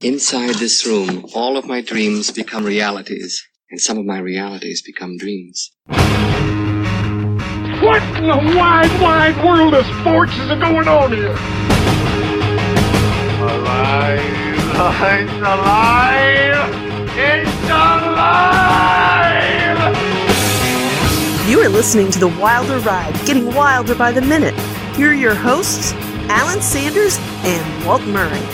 Inside this room, all of my dreams become realities, and some of my realities become dreams. What in the wide, wide world of sports is going on here? Alive! It's alive! It's alive! You are listening to The Wilder Ride, getting wilder by the minute. Here are your hosts, Alan Sanders and Walt Murray.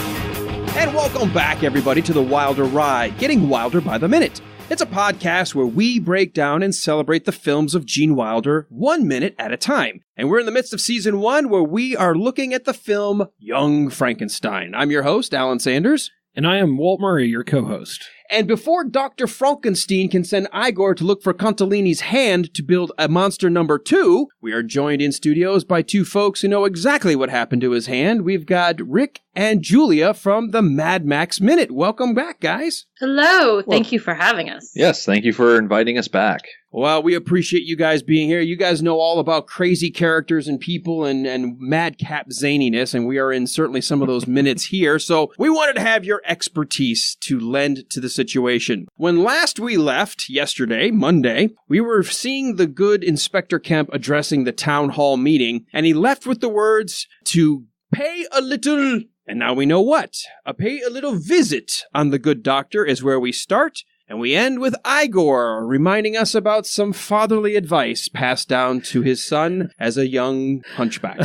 And welcome back, everybody, to The Wilder Ride, getting wilder by the minute. It's a podcast where we break down and celebrate the films of Gene Wilder 1 minute at a time. And we're in the midst of season 1 where we are looking at the film Young Frankenstein. I'm your host, Alan Sanders. And I am Walt Murray, your co-host. And before Dr. Frankenstein can send Igor to look for Contalini's hand to build a monster number 2, we are joined in studios by two folks who know exactly what happened to his hand. We've got Rick and Julia from the Mad Max Minute. Welcome back, guys. Hello. Thank you for having us. Yes, thank you for inviting us back. Well, we appreciate you guys being here. You guys know all about crazy characters and people and madcap zaniness, and we are in certainly some of those minutes here. So we wanted to have your expertise to lend to the situation. When last we left, yesterday, Monday, we were seeing the good Inspector Kemp addressing the town hall meeting, and he left with the words to pay a little, and now we know what. A pay a little visit on the good doctor is where we start. And we end with Igor reminding us about some fatherly advice passed down to his son as a young hunchback.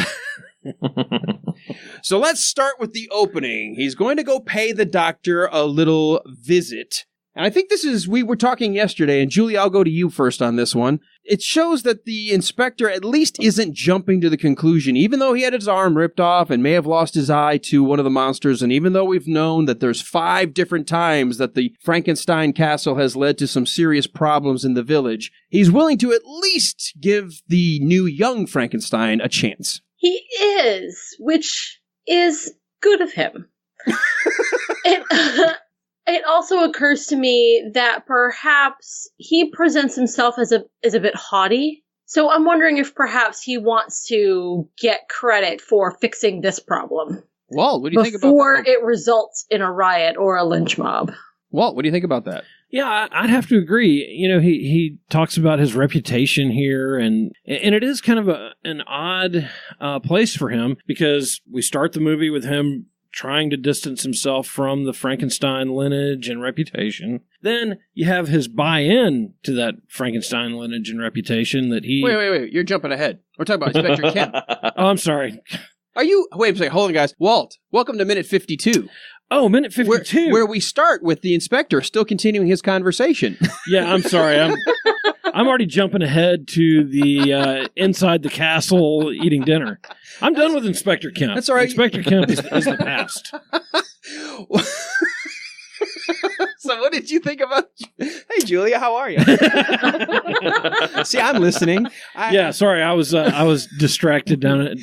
So let's start with the opening. He's going to go pay the doctor a little visit. And I think we were talking yesterday, and Julie, I'll go to you first on this one. It shows that the inspector at least isn't jumping to the conclusion, even though he had his arm ripped off and may have lost his eye to one of the monsters, and even though we've known that there's 5 different times that the Frankenstein castle has led to some serious problems in the village, he's willing to at least give the new young Frankenstein a chance. He is, which is good of him. It also occurs to me that perhaps he presents himself as a bit haughty. So I'm wondering if perhaps he wants to get credit for fixing this problem. Walt, what do you think about that? Before it results in a riot or a lynch mob. Walt, what do you think about that? Yeah, I'd have to agree. You know, he talks about his reputation here, and it is kind of an odd place for him, because we start the movie with him trying to distance himself from the Frankenstein lineage and reputation. Then you have his buy-in to that Frankenstein lineage and reputation that he... Wait. You're jumping ahead. We're talking about Inspector Kemp. Oh, I'm sorry. Are you... Wait a second. Hold on, guys. Walt, welcome to minute 52. Oh, minute 52. Where we start with the inspector still continuing his conversation. Yeah, I'm sorry. I'm already jumping ahead to the inside the castle eating dinner. I'm done with Inspector Kemp. That's all right. Inspector Kemp is the past. So what did you think about... Hey, Julia, how are you? See, I'm listening. Sorry, I was distracted down a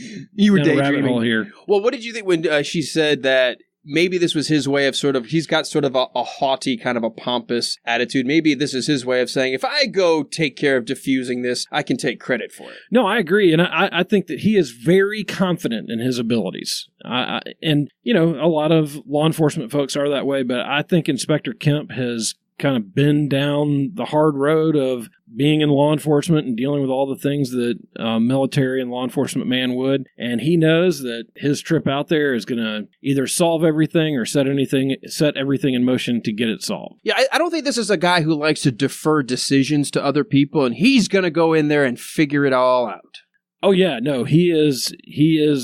rabbit hole here. Well, what did you think when she said that maybe this was his way of he's got sort of a haughty, kind of a pompous attitude. Maybe this is his way of saying, if I go take care of diffusing this, I can take credit for it. No, I agree. And I think that he is very confident in his abilities. And, you know, a lot of law enforcement folks are that way, but I think Inspector Kemp has kind of been down the hard road of being in law enforcement and dealing with all the things that military and law enforcement man would. And he knows that his trip out there is going to either solve everything or set everything in motion to get it solved. Yeah, I don't think this is a guy who likes to defer decisions to other people, and he's going to go in there and figure it all out. Oh, yeah. No, he is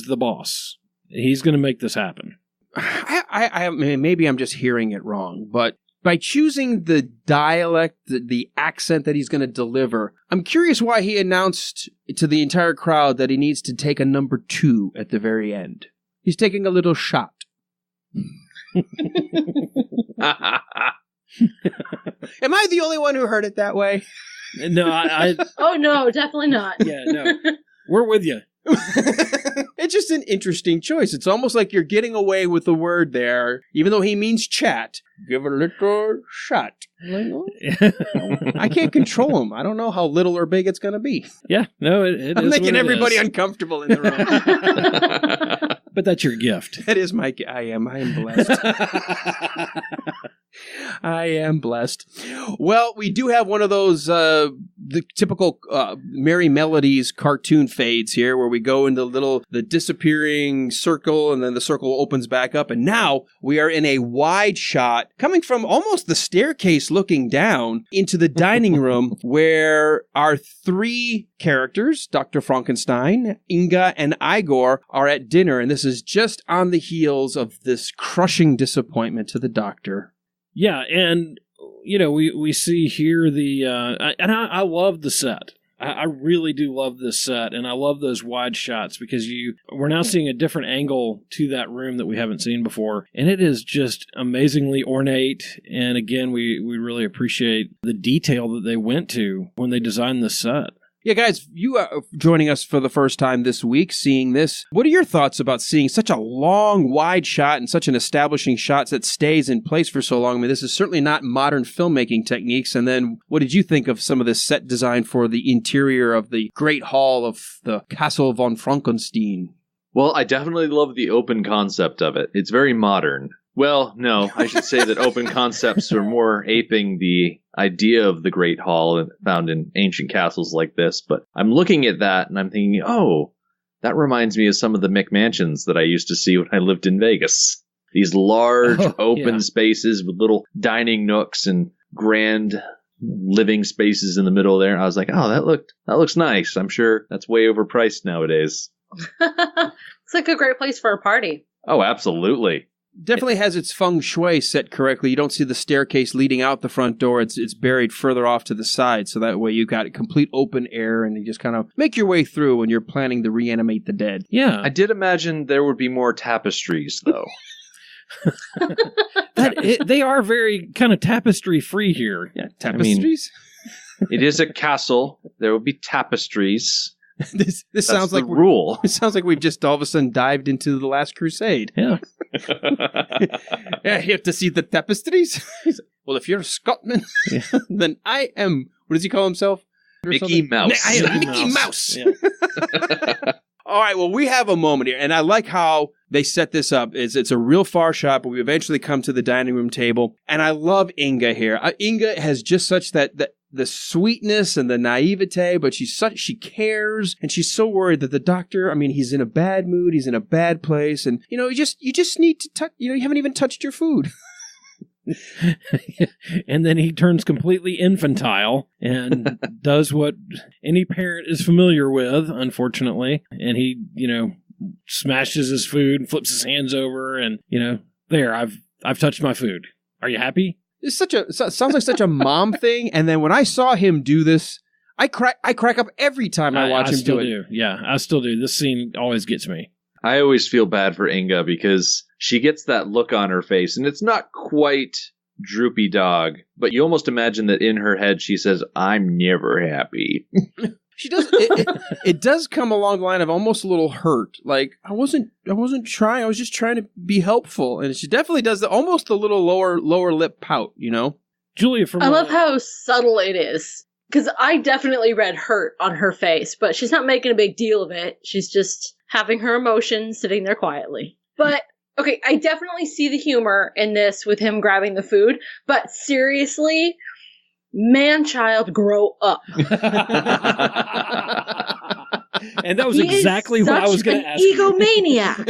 the boss. He's going to make this happen. I mean, maybe I'm just hearing it wrong, but by choosing the dialect, the accent that he's going to deliver, I'm curious why he announced to the entire crowd that he needs to take a number 2 at the very end. He's taking a little shot. Am I the only one who heard it that way? No, Oh, no, definitely not. Yeah, no. We're with you. It's just an interesting choice. It's almost like you're getting away with the word there, even though he means chat. Give a little shot. I can't control him. I don't know how little or big it's going to be. Yeah, no, it I'm is making what it everybody is. uncomfortable in the room. But that's your gift. That is I am blessed. I am blessed. Well, we do have one of those, the typical Merry Melodies cartoon fades here where we go into the disappearing circle and then the circle opens back up. And now we are in a wide shot coming from almost the staircase looking down into the dining room where our three characters, Dr. Frankenstein, Inga, and Igor, are at dinner. And this is just on the heels of this crushing disappointment to the doctor. Yeah, and, we see here I love the set. I really do love this set, and I love those wide shots because we're now seeing a different angle to that room that we haven't seen before, and it is just amazingly ornate, and again, we really appreciate the detail that they went to when they designed this set. Yeah, guys, you are joining us for the first time this week, seeing this. What are your thoughts about seeing such a long, wide shot and such an establishing shot that stays in place for so long? I mean, this is certainly not modern filmmaking techniques. And then what did you think of some of this set design for the interior of the Great Hall of the Castle von Frankenstein? Well, I definitely love the open concept of it. It's very modern. Well, no, I should say that open concepts are more aping the idea of the Great Hall found in ancient castles like this. But I'm looking at that and I'm thinking, oh, that reminds me of some of the McMansions that I used to see when I lived in Vegas. These large open spaces with little dining nooks and grand living spaces in the middle there. I was like, oh, that looks nice. I'm sure that's way overpriced nowadays. It's like a great place for a party. Oh, absolutely. Definitely has its feng shui set correctly. You don't see the staircase leading out the front door. It's buried further off to the side, so that way you've got complete open air, and you just kind of make your way through when you're planning to reanimate the dead. Yeah. I did imagine there would be more tapestries, though. They are very kind of tapestry-free here. Yeah, tapestries? It is a castle. There will be tapestries. This sounds like rule. It sounds like we've just all of a sudden dived into the Last Crusade. Yeah. Yeah, here to see the tapestries. Well, if you're a Scotsman, then I am. What does he call himself? Mickey Mouse. I am Mickey Mouse. Yeah. All right. Well, we have a moment here, and I like how they set this up. It's a real far shot, but we eventually come to the dining room table, and I love Inga here. Inga has just such the sweetness and the naivete, but she cares, and she's so worried that the doctor, I mean, he's in a bad mood, he's in a bad place, and you just need to touch, you haven't even touched your food. And then he turns completely infantile and does what any parent is familiar with, unfortunately, and he, smashes his food and flips his hands over and, there, I've touched my food. Are you happy? It's sounds like such a mom thing. And then when I saw him do this, I crack up every time I watch him do it. Yeah, I still do. This scene always gets me. I always feel bad for Inga because she gets that look on her face, and it's not quite droopy dog, but you almost imagine that in her head she says, "I'm never happy." She does. It does come along the line of almost a little hurt. Like I wasn't trying. I was just trying to be helpful, and she definitely does almost a little lower lip pout. Julia, I love how subtle it is because I definitely read hurt on her face, but she's not making a big deal of it. She's just having her emotions, sitting there quietly. But okay, I definitely see the humor in this with him grabbing the food. But seriously. Man-child, grow up. And that was exactly what I was going to ask you. Egomaniac.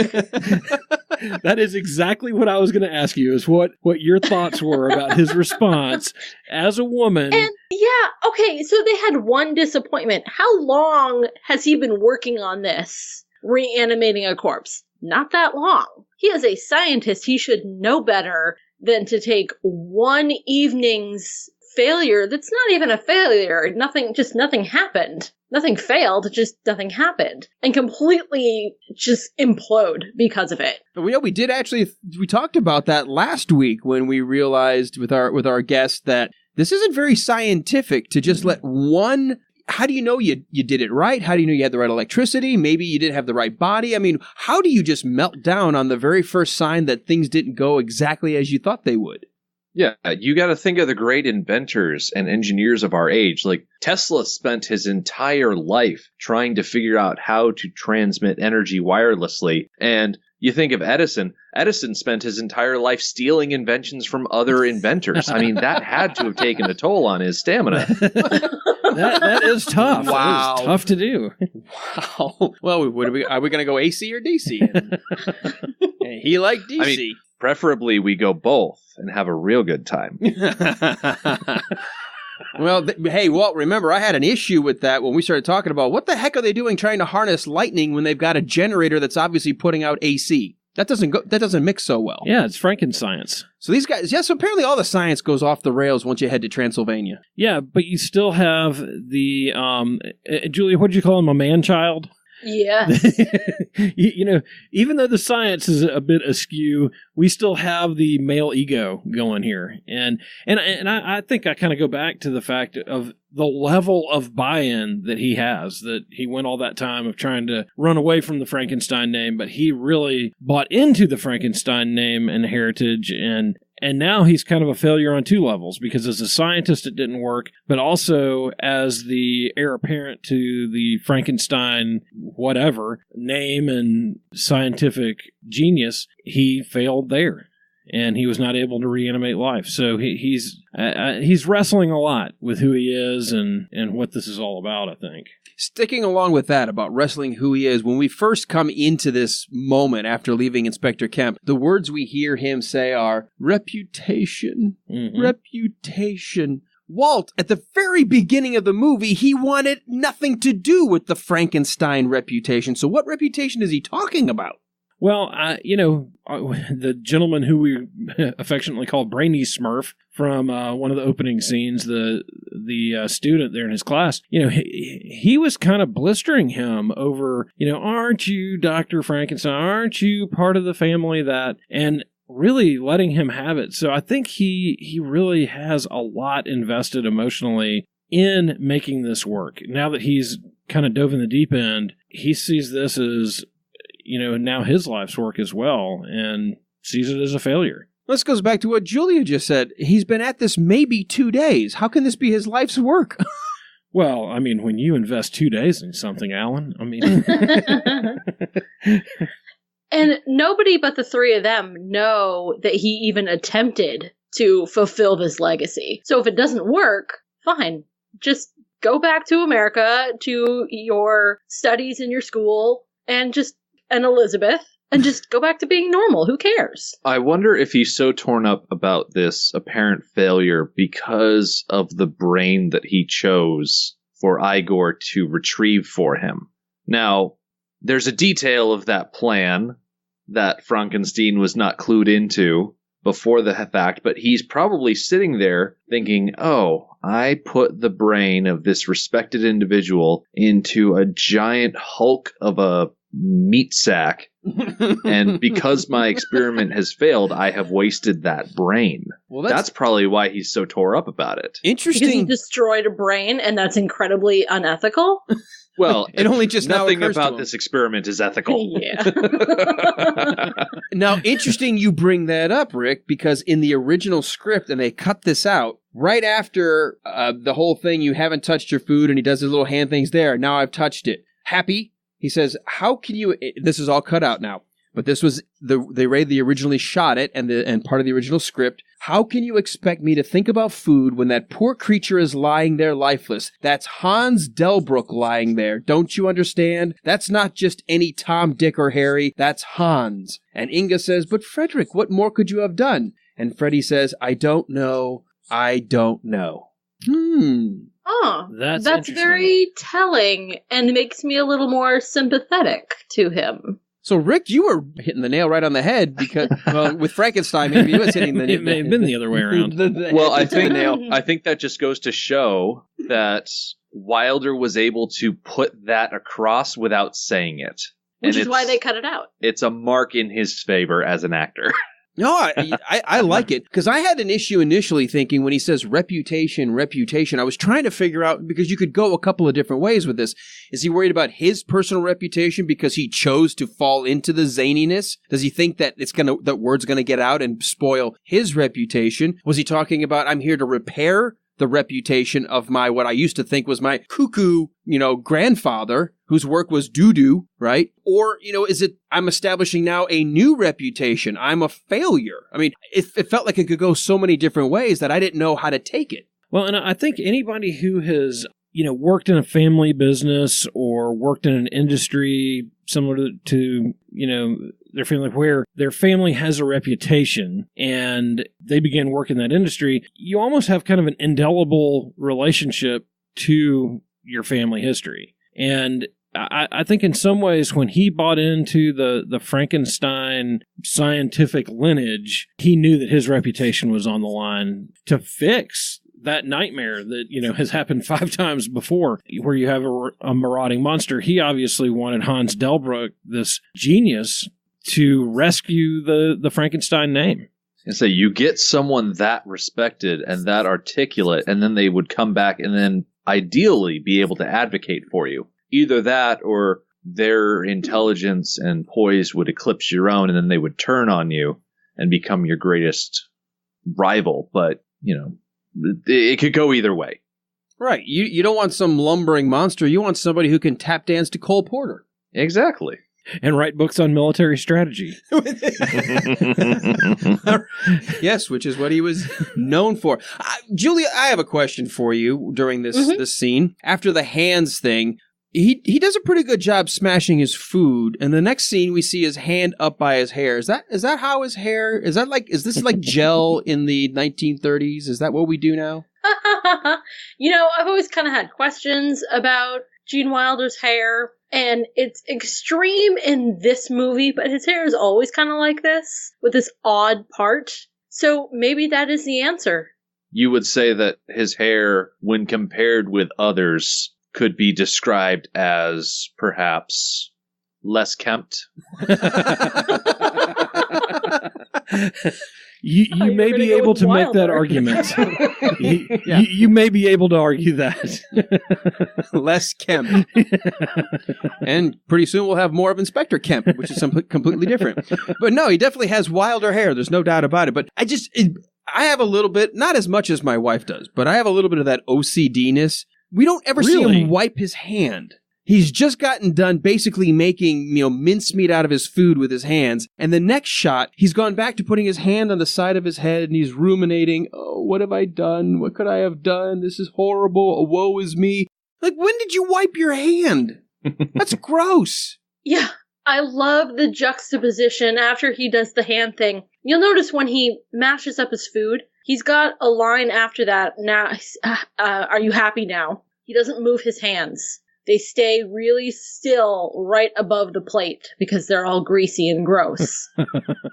That is exactly what I was going to ask you, is what your thoughts were about his response as a woman. And yeah, okay, so they had one disappointment. How long has he been working on this, reanimating a corpse? Not that long. He is a scientist. He should know better than to take one evening's failure that's not even a failure. Nothing happened. Nothing failed, just nothing happened. And completely just implode because of it. We did actually, we talked about that last week when we realized with our guest that this isn't very scientific to just let one. How do you know you did it right? How do you know you had the right electricity? Maybe you didn't have the right body. I mean, how do you just melt down on the very first sign that things didn't go exactly as you thought they would? Yeah, you got to think of the great inventors and engineers of our age. Like Tesla spent his entire life trying to figure out how to transmit energy wirelessly. And You think of Edison. Edison spent his entire life stealing inventions from other inventors. I mean, that had to have taken a toll on his stamina. That is tough. Wow. That is tough to do. Wow. Well, are we going to go AC or DC? And he liked DC. I mean, preferably we go both and have a real good time. Well, hey, Walt, remember, I had an issue with that when we started talking about what the heck are they doing trying to harness lightning when they've got a generator that's obviously putting out AC? That doesn't mix so well. Yeah, it's Frankenstein. So these guys, so apparently all the science goes off the rails once you head to Transylvania. Yeah, but you still have the, Julia, what did you call him, a man-child? Yeah. Even though the science is a bit askew, we still have the male ego going here. And I think I kind of go back to the fact of the level of buy-in that he has, that he went all that time of trying to run away from the Frankenstein name, but he really bought into the Frankenstein name and heritage, and now he's kind of a failure on two levels, because as a scientist it didn't work, but also as the heir apparent to the Frankenstein whatever name and scientific genius, he failed there. And he was not able to reanimate life. So he's wrestling a lot with who he is and what this is all about, I think. Sticking along with that about wrestling who he is, when we first come into this moment after leaving Inspector Kemp, the words we hear him say are reputation, reputation. Walt, at the very beginning of the movie, he wanted nothing to do with the Frankenstein reputation. So what reputation is he talking about? Well, the gentleman who we affectionately call Brainy Smurf from one of the opening scenes, the student there in his class, he was kind of blistering him over, aren't you Dr. Frankenstein? Aren't you part of the family that? And really letting him have it. So I think he really has a lot invested emotionally in making this work. Now that he's kind of dove in the deep end, he sees this as now his life's work as well, and sees it as a failure. This goes back to what Julia just said. He's been at this maybe 2 days. How can this be his life's work? Well, I mean, when you invest 2 days in something, Alan, I mean... And nobody but the three of them know that he even attempted to fulfill this legacy. So if it doesn't work, fine. Just go back to America, to your studies in your school, and Elizabeth, and just go back to being normal. Who cares? I wonder if he's so torn up about this apparent failure because of the brain that he chose for Igor to retrieve for him. Now, there's a detail of that plan that Frankenstein was not clued into before the fact, but he's probably sitting there thinking, oh, I put the brain of this respected individual into a giant hulk of a meat sack, and because my experiment has failed, I have wasted that brain. Well, that's probably why he's so tore up about it. Interesting. Because he destroyed a brain, and that's incredibly unethical. Well, it only just nothing now about this experiment is ethical. Yeah. Now, interesting you bring that up, Rick, because in the original script, and they cut this out, right after the whole thing, you haven't touched your food, and he does his little hand things there. Now I've touched it. Happy? He says, how can you, this is all cut out now, but this was, they originally shot it and part of the original script. How can you expect me to think about food when that poor creature is lying there lifeless? That's Hans Delbruck lying there. Don't you understand? That's not just any Tom, Dick, or Harry. That's Hans. And Inga says, but Frederick, what more could you have done? And Freddie says, I don't know. I don't know. Oh, that's very telling and makes me a little more sympathetic to him. So, Rick, you were hitting the nail right on the head because, well, with Frankenstein, maybe he was hitting the nail. It may have been the other way around. Well, I think that just goes to show that Wilder was able to put that across without saying it. Which is why they cut it out. It's a mark in his favor as an actor. No, I like it, because I had an issue initially thinking when he says reputation, I was trying to figure out, because you could go a couple of different ways with this. Is he worried about his personal reputation because he chose to fall into the zaniness? Does he think that that word's going to get out and spoil his reputation? Was he talking about, I'm here to repair the reputation of my, what I used to think was my cuckoo, grandfather, whose work was doo-doo, right? Or, is it I'm establishing now a new reputation? I'm a failure. I mean, it felt like it could go so many different ways that I didn't know how to take it. Well, and I think anybody who has, worked in a family business or worked in an industry similar to, their family, where their family has a reputation and they begin working in that industry, you almost have kind of an indelible relationship to your family history. And I think in some ways when he bought into the Frankenstein scientific lineage, he knew that his reputation was on the line to fix that nightmare that, has happened 5 times before, where you have a marauding monster. He obviously wanted Hans Delbruck, this genius, to rescue the Frankenstein name. And so you get someone that respected and that articulate, and then they would come back and then ideally be able to advocate for you. Either that or their intelligence and poise would eclipse your own, and then they would turn on you and become your greatest rival. But, it could go either way. Right. You don't want some lumbering monster. You want somebody who can tap dance to Cole Porter. Exactly. And write books on military strategy. Yes, which is what he was known for. Julia, I have a question for you during this scene. After the hands thing, he does a pretty good job smashing his food, and the next scene we see his hand up by his hair. Is that how his hair is this like gel in the 1930s? Is that what we do now? I've always kind of had questions about Gene Wilder's hair, and it's extreme in this movie, but his hair is always kind of like this, with this odd part. So maybe that is the answer. You would say that his hair, when compared with others, could be described as perhaps less kempt. You may be able to make that argument. You may be able to argue that. Less Kemp. And pretty soon we'll have more of Inspector Kemp, which is something completely different. But no, he definitely has wilder hair. There's no doubt about it. But I have a little bit, not as much as my wife does, but I have a little bit of that OCD-ness. We don't ever see him wipe his hand. He's just gotten done basically making, mincemeat out of his food with his hands. And the next shot, he's gone back to putting his hand on the side of his head and he's ruminating, oh, what have I done? What could I have done? This is horrible. Woe is me. Like, when did you wipe your hand? That's gross. Yeah, I love the juxtaposition after he does the hand thing. You'll notice when he mashes up his food, he's got a line after that. Now, are you happy now? He doesn't move his hands. They stay really still right above the plate because they're all greasy and gross.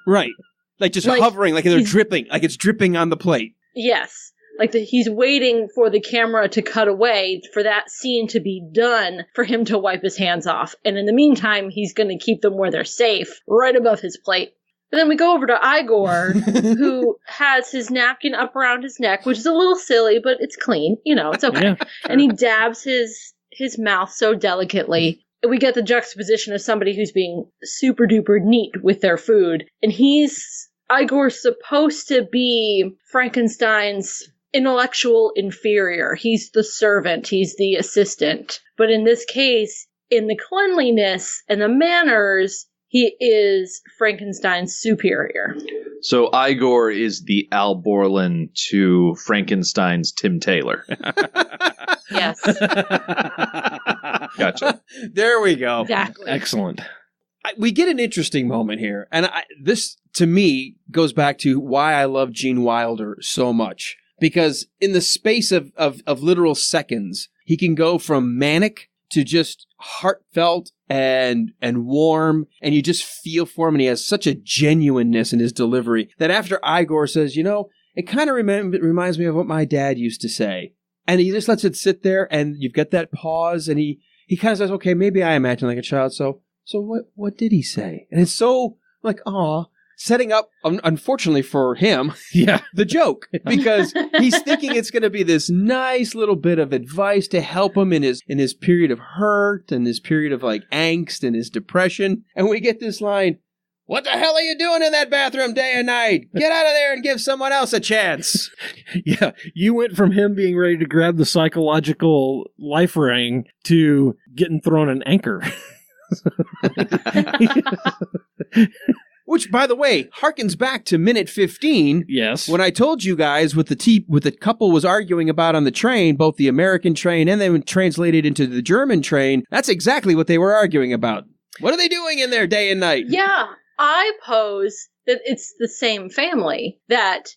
Right. Like just hovering, like they're dripping, like it's dripping on the plate. Yes. Like he's waiting for the camera to cut away for that scene to be done for him to wipe his hands off. And in the meantime, he's going to keep them where they're safe, right above his plate. But then we go over to Igor, who has his napkin up around his neck, which is a little silly, but it's clean. It's okay. Yeah, sure. And he dabs his mouth so delicately. We get the juxtaposition of somebody who's being super duper neat with their food. And Igor's supposed to be Frankenstein's intellectual inferior. He's the servant. He's the assistant. But in this case, in the cleanliness and the manners, he is Frankenstein's superior. So Igor is the Al Borland to Frankenstein's Tim Taylor. Yes. Gotcha. There we go. Exactly. Excellent. We get an interesting moment here. And this, to me, goes back to why I love Gene Wilder so much. Because in the space of literal seconds, he can go from manic to just heartfelt and warm, and you just feel for him, and he has such a genuineness in his delivery that after Igor says, it kind of reminds me of what my dad used to say. And he just lets it sit there, and you've got that pause, and he kind of says, okay, maybe I am acting like a child, so what did he say? And it's so like, aw, setting up, unfortunately for him, the joke, because he's thinking it's going to be this nice little bit of advice to help him in his period of hurt and his period of like angst and his depression. And we get this line, What the hell are you doing in that bathroom day and night? Get out of there and give someone else a chance. Yeah, you went from him being ready to grab the psychological life ring to getting thrown an anchor. Which, by the way, harkens back to minute 15. Yes. When I told you guys what the couple was arguing about on the train, both the American train and then translated into the German train, that's exactly what they were arguing about. What are they doing in there day and night? Yeah, I pose that it's the same family, that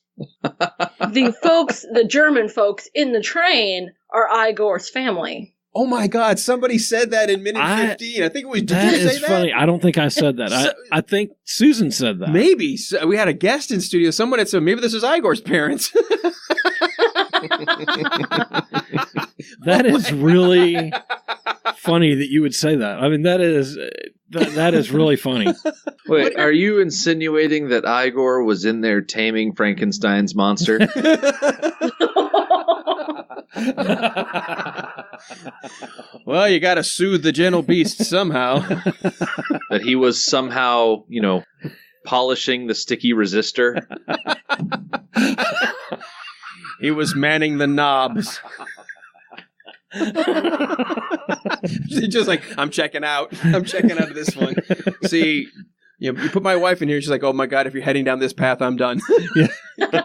the German folks in the train are Igor's family. Oh my God, somebody said that in minute 15. I think it was, did that you say is that? funny. I don't think I said that. I think Susan said that. Maybe. So we had a guest in studio. Someone had said, maybe this is Igor's parents. That is really funny that you would say that. I mean, that is really funny. Wait, are you insinuating that Igor was in there taming Frankenstein's monster? Well, you got to soothe the gentle beast somehow. That he was somehow, polishing the sticky resistor? He was manning the knobs. Just like, I'm checking out. I'm checking out of this one. See, you put my wife in here. She's like, oh my God, if you're heading down this path, I'm done. Yeah.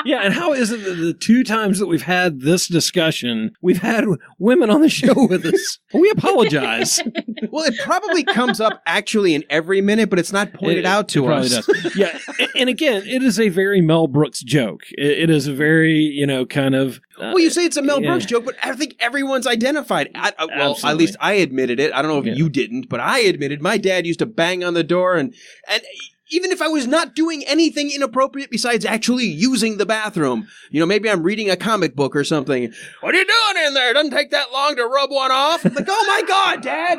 Yeah, and how is it that the 2 times that we've had this discussion, we've had women on the show with us? We apologize. Well, it probably comes up actually in every minute, but it's not pointed out to us. Does. Yeah, and again, it is a very Mel Brooks joke. It is a very, kind of... well, you say it's a Mel Brooks joke, but I think everyone's identified. Well, at least I admitted it. I don't know if you didn't, but I admitted my dad used to bang on the door and even if I was not doing anything inappropriate besides actually using the bathroom, maybe I'm reading a comic book or something. What are you doing in there? It doesn't take that long to rub one off. I'm like, oh my God, Dad.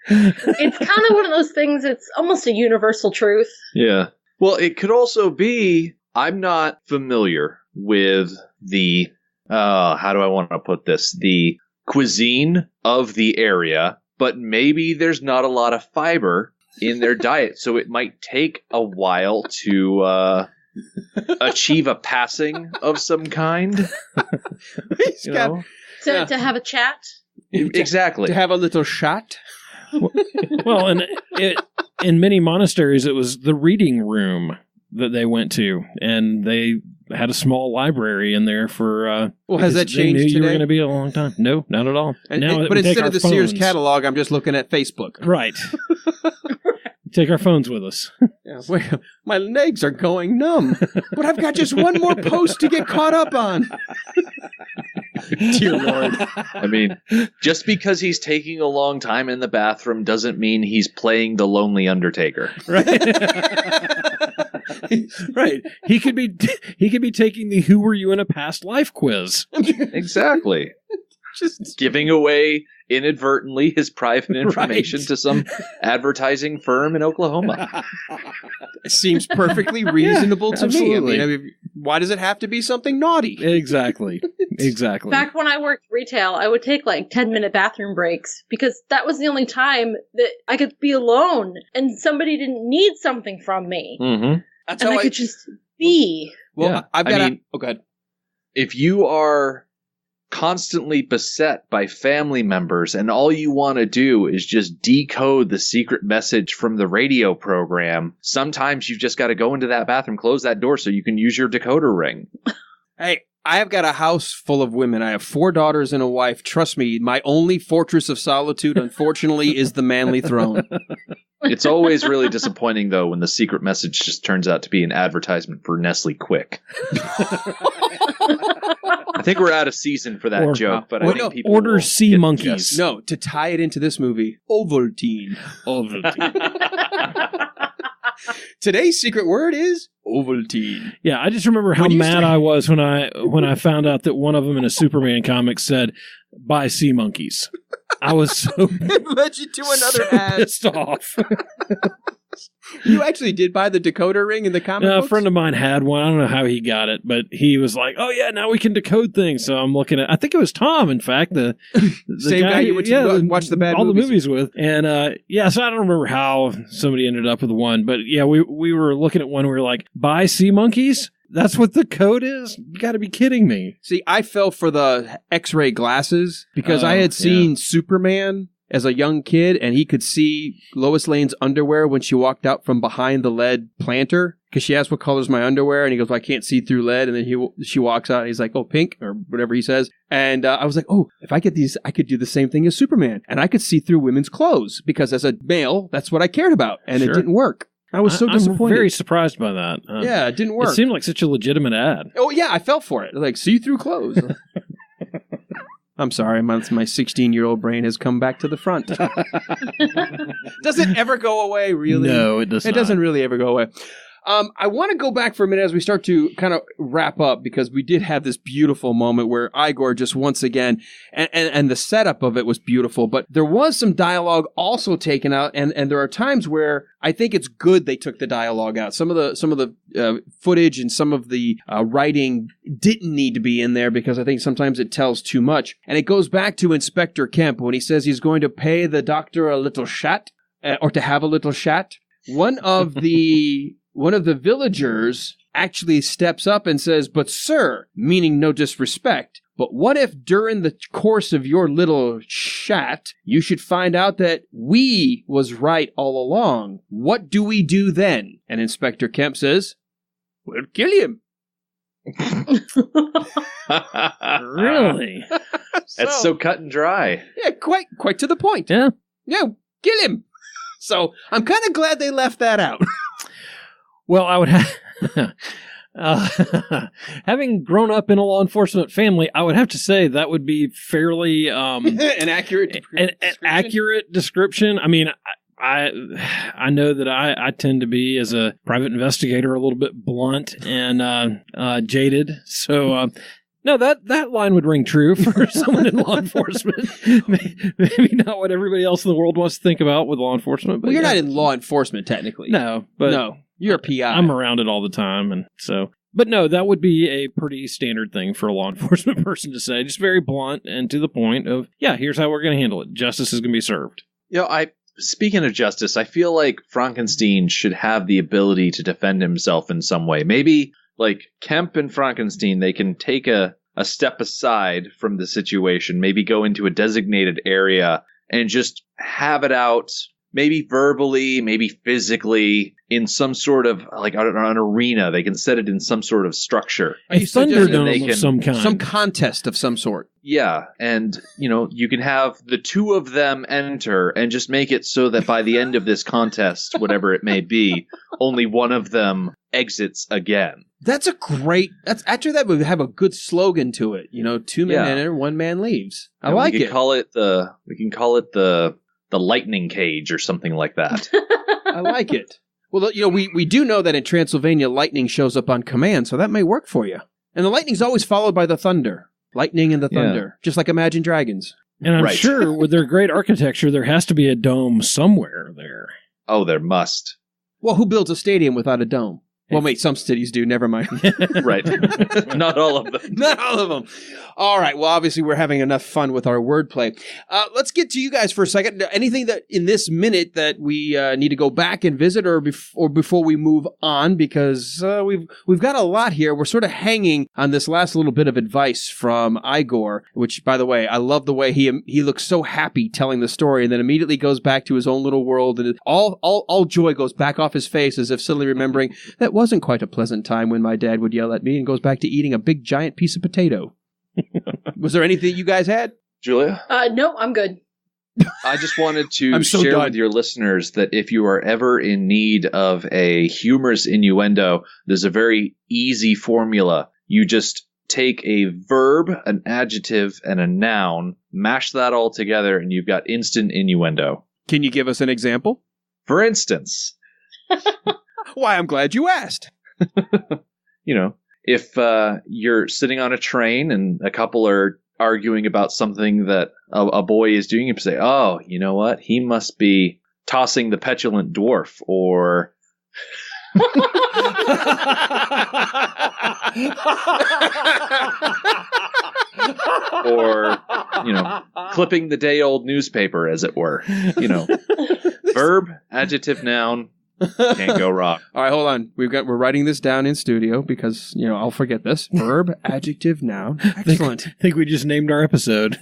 It's kind of one of those things, it's almost a universal truth. Yeah. Well, it could also be, I'm not familiar with the, how do I want to put this? The cuisine of the area, but maybe there's not a lot of fiber in their diet, so it might take a while to achieve a passing of some kind. To have a chat? Exactly. To have a little shot? Well, and in many monasteries, it was the reading room that they went to, and they had a small library in there for... well, has that changed today? You were going to be a long time. No, not at all. But instead of the Sears catalog, I'm just looking at Facebook. Right. Take our phones with us. Yeah, my legs are going numb, but I've got just one more post to get caught up on. Dear Lord. I mean, just because he's taking a long time in the bathroom doesn't mean he's playing the Lonely Undertaker. Right. Right. He could be taking the Who Were You in a Past Life quiz. Exactly. Just giving away inadvertently his private information to some advertising firm in Oklahoma. It seems perfectly reasonable to absolutely. me. I mean, why does it have to be something naughty? Exactly. Exactly. Back when I worked retail, I would take 10-minute bathroom breaks because that was the only time that I could be alone and somebody didn't need something from me. Mm-hmm. That's and how I could just be. Well, yeah. I've got go ahead. If you are constantly beset by family members and all you want to do is just decode the secret message from the radio program, sometimes you've just got to go into that bathroom, close that door so you can use your decoder ring. Hey, I have got a house full of women. I have 4 daughters and a wife. Trust me, my only fortress of solitude, unfortunately, is the manly throne. It's always really disappointing, though, when the secret message just turns out to be an advertisement for Nestle Quick. I think we're out of season for that joke, but I think people order sea monkeys. No, to tie it into this movie, Ovaltine. Today's secret word is Ovaltine. Yeah, I just remember how mad I was when I found out that one of them in a Superman comic said, "Buy sea monkeys." I was so it led you to another ad. Pissed off. You actually did buy the decoder ring in the comic books? A friend of mine had one. I don't know how he got it, but he was like, "Oh yeah, now we can decode things." So I'm looking at. I think it was Tom, in fact, the same guy you went to watch the bad all movies. the movies with. And so I don't remember how somebody ended up with one, but yeah, we were looking at one. We were like, "Buy sea monkeys." That's what the code is? You got to be kidding me. See, I fell for the X-ray glasses because I had seen Superman as a young kid, and he could see Lois Lane's underwear when she walked out from behind the lead planter, because she asked what color's my underwear, and he goes, well, I can't see through lead, and then she walks out, and he's like, oh, pink, or whatever he says, and I was like, oh, if I get these, I could do the same thing as Superman, and I could see through women's clothes, because as a male, that's what I cared about, and it didn't work. I was so disappointed. I'm very surprised by that. Yeah, it didn't work. It seemed like such a legitimate ad. Oh, yeah, I fell for it. Like, see-through clothes. I'm sorry, my 16-year-old brain has come back to the front. Does it ever go away, really? No, it does not. It doesn't really ever go away. I want to go back for a minute as we start to kind of wrap up, because we did have this beautiful moment where Igor just once again, and the setup of it was beautiful, but there was some dialogue also taken out, and there are times where I think it's good they took the dialogue out. Some of the footage and some of the writing didn't need to be in there, because I think sometimes it tells too much. And it goes back to Inspector Kemp when he says he's going to pay the doctor a little shat, or to have a little shat. One of the villagers actually steps up and says, but sir, meaning no disrespect, but what if during the course of your little shat, you should find out that we was right all along? What do we do then? And Inspector Kemp says, we'll kill him. Really? That's so cut and dry. Yeah, quite to the point. Yeah. Yeah, kill him. So I'm kind of glad they left that out. Well, I would have, having grown up in a law enforcement family, I would have to say that would be fairly an accurate accurate description. I mean, I know that I tend to be, as a private investigator, a little bit blunt and jaded. So no, that line would ring true for someone in law enforcement. Maybe not what everybody else in the world wants to think about with law enforcement. But well, you're not in law enforcement technically. No, but no. You're a PI. I'm around it all the time, and so. But no, that would be a pretty standard thing for a law enforcement person to say. Just very blunt and to the point of, yeah, here's how we're going to handle it. Justice is going to be served. Speaking of justice, I feel like Frankenstein should have the ability to defend himself in some way. Maybe like Kemp and Frankenstein, they can take a step aside from the situation, maybe go into a designated area and just have it out. Maybe verbally, maybe physically, in some sort of, like, an arena. They can set it in some sort of structure. A Thunderdome of some kind. Some contest of some sort. Yeah, and, you can have the two of them enter and just make it so that by the end of this contest, whatever it may be, only one of them exits again. That's actually, that would have a good slogan to it. 2 men enter, 1 man leaves. I like it. We can call it the lightning cage or something like that. I like it. Well, we do know that in Transylvania, lightning shows up on command, so that may work for you. And the lightning's always followed by the thunder. Lightning and the thunder. Just like Imagine Dragons. And I'm sure with their great architecture, there has to be a dome somewhere there. Oh, there must. Well, who builds a stadium without a dome? Well, wait, some cities do. Never mind. Right. Not all of them. Not all of them. All right. Well, obviously, we're having enough fun with our wordplay. Let's get to you guys for a second. Anything that in this minute that we need to go back and visit, or before we move on, because we've got a lot here. We're sort of hanging on this last little bit of advice from Igor, which, by the way, I love the way he looks so happy telling the story, and then immediately goes back to his own little world, and all joy goes back off his face as if suddenly remembering that wasn't quite a pleasant time when my dad would yell at me, and goes back to eating a big giant piece of potato. Was there anything you guys had? Julia? No, I'm good. I just wanted to share with your listeners that if you are ever in need of a humorous innuendo, there's a very easy formula. You just take a verb, an adjective, and a noun, mash that all together, and you've got instant innuendo. Can you give us an example? For instance... Why, I'm glad you asked. If you're sitting on a train and a couple are arguing about something that a boy is doing, you say, oh, you know what? He must be tossing the petulant dwarf, or or, clipping the day-old newspaper, as it were. Verb, adjective, noun, can't go wrong. All right, hold on. We're writing this down in studio because, I'll forget this. Verb, adjective, noun. Excellent. I think we just named our episode.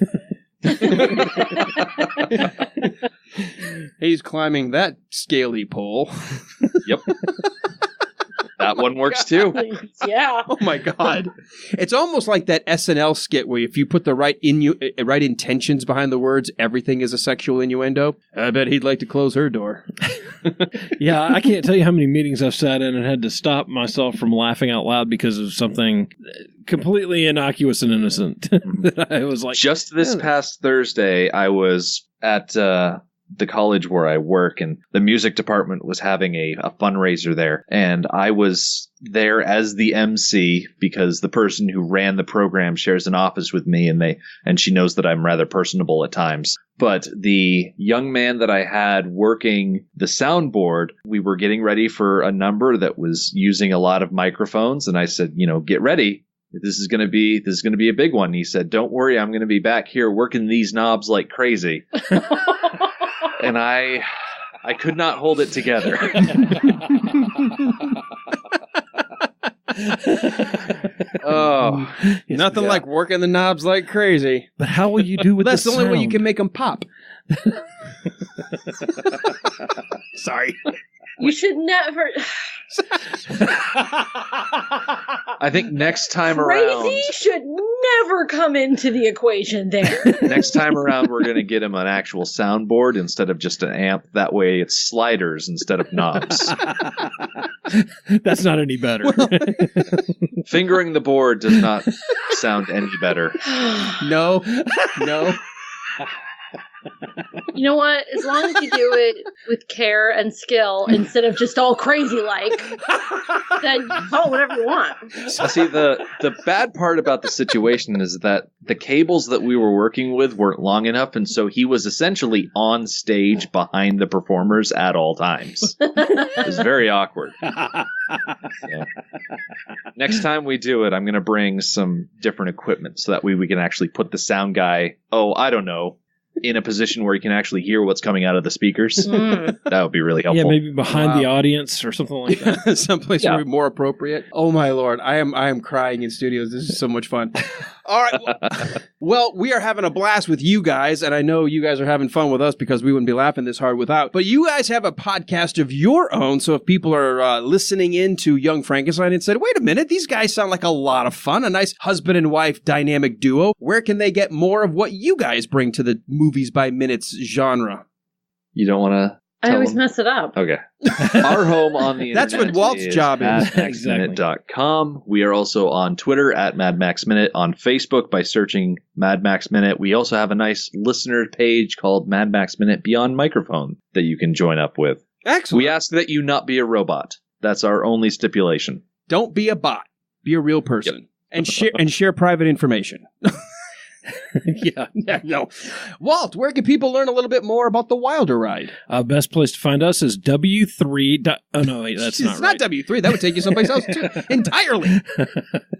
He's climbing that scaly pole. Yep. That one works too. Yeah. Oh my God. It's almost like that SNL skit where if you put the right intentions behind the words, everything is a sexual innuendo. I bet he'd like to close her door. Yeah, I can't tell you how many meetings I've sat in and had to stop myself from laughing out loud because of something completely innocuous and innocent. That I was like, just this past Thursday, I was at the college where I work, and the music department was having a fundraiser there, and I was there as the MC because the person who ran the program shares an office with me, and she knows that I'm rather personable at times. But the young man that I had working the soundboard, we were getting ready for a number that was using a lot of microphones, and I said, get ready. This is going to be a big one. He said, "Don't worry, I'm going to be back here working these knobs like crazy." And I could not hold it together. Oh, nothing like working the knobs like crazy. But how will you do with that's the only way you sound? can make them pop. Sorry. You should never. I think next time Crazy around, should never come into the equation there. next time around, we're going to get him an actual soundboard instead of just an amp. That way it's sliders instead of knobs. That's not any better. Fingering the board does not sound any better. No. You know what? As long as you do it with care and skill instead of just all crazy like, then call it whatever you want. See, the bad part about the situation is that the cables that we were working with weren't long enough, and so he was essentially on stage behind the performers at all times. It was very awkward. So, next time we do it, I'm going to bring some different equipment so that way we can actually put the sound guy, in a position where he can actually hear what's coming out of the speakers. That would be really helpful. Yeah, maybe behind the audience or something like that. Someplace more appropriate. Oh my Lord. I am crying in studios. This is so much fun. All right. Well, we are having a blast with you guys, and I know you guys are having fun with us because we wouldn't be laughing this hard without. But you guys have a podcast of your own, so if people are listening in to Young Frankenstein and said, wait a minute, these guys sound like a lot of fun, a nice husband and wife dynamic duo, where can they get more of what you guys bring to the movies by minutes genre? You don't want to I always mess it up. Okay. Our home on the internet. That's what Walt's job is. MadMaxMinute.com. We are also on Twitter at MadMaxMinute, on Facebook by searching Mad Max Minute. We also have a nice listener page called Mad Max Minute Beyond Microphone that you can join up with. Excellent. We ask that you not be a robot. That's our only stipulation. Don't be a bot. Be a real person. Yep. And share private information. Yeah, no. Walt, where can people learn a little bit more about the Wilder Ride? Best place to find us is W3. Oh, no, wait, that's not right. It's not W3. That would take you someplace else too, entirely.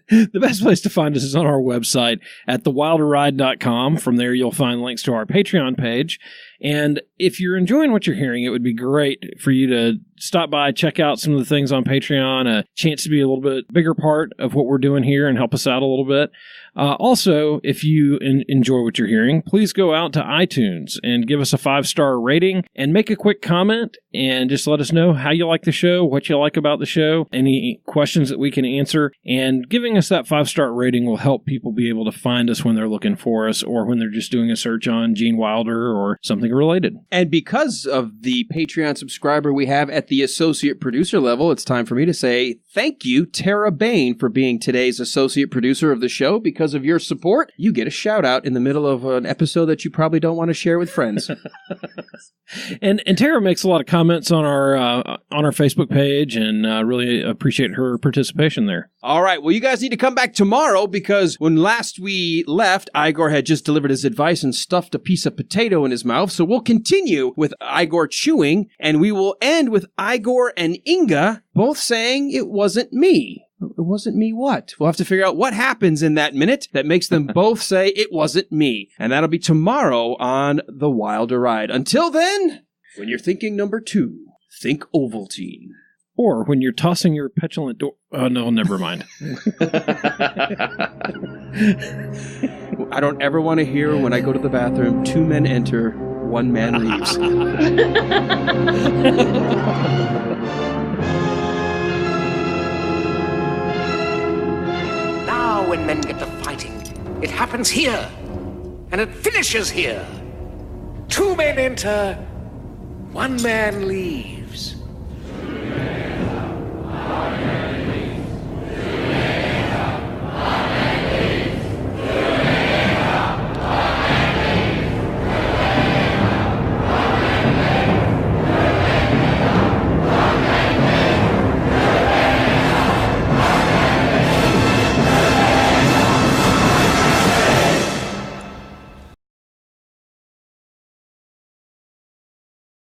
The best place to find us is on our website at thewilderride.com. From there, you'll find links to our Patreon page. And if you're enjoying what you're hearing, it would be great for you to stop by, check out some of the things on Patreon, a chance to be a little bit bigger part of what we're doing here and help us out a little bit. Also, if you enjoy what you're hearing, please go out to iTunes and give us a 5-star rating and make a quick comment and just let us know how you like the show, what you like about the show, any questions that we can answer. And giving us that 5-star rating will help people be able to find us when they're looking for us or when they're just doing a search on Gene Wilder or something related. And because of the Patreon subscriber we have at the associate producer level, it's time for me to say thank you, Tara Bain, for being today's associate producer of the show. Because of your support, you get a shout out in the middle of an episode that you probably don't want to share with friends. And Tara makes a lot of comments comments on our Facebook page, and really appreciate her participation there. All right. Well, you guys need to come back tomorrow because when last we left, Igor had just delivered his advice and stuffed a piece of potato in his mouth. So we'll continue with Igor chewing, and we will end with Igor and Inga both saying it wasn't me. It wasn't me what? We'll have to figure out what happens in that minute that makes them both say it wasn't me. And that'll be tomorrow on The Wilder Ride. Until then, when you're thinking number 2, think Ovaltine. Or when you're tossing your petulant door. Oh, no, never mind. I don't ever want to hear when I go to the bathroom, 2 men enter, 1 man leaves. Now when men get to fighting, it happens here. And it finishes here. 2 men enter, 1 man leaves.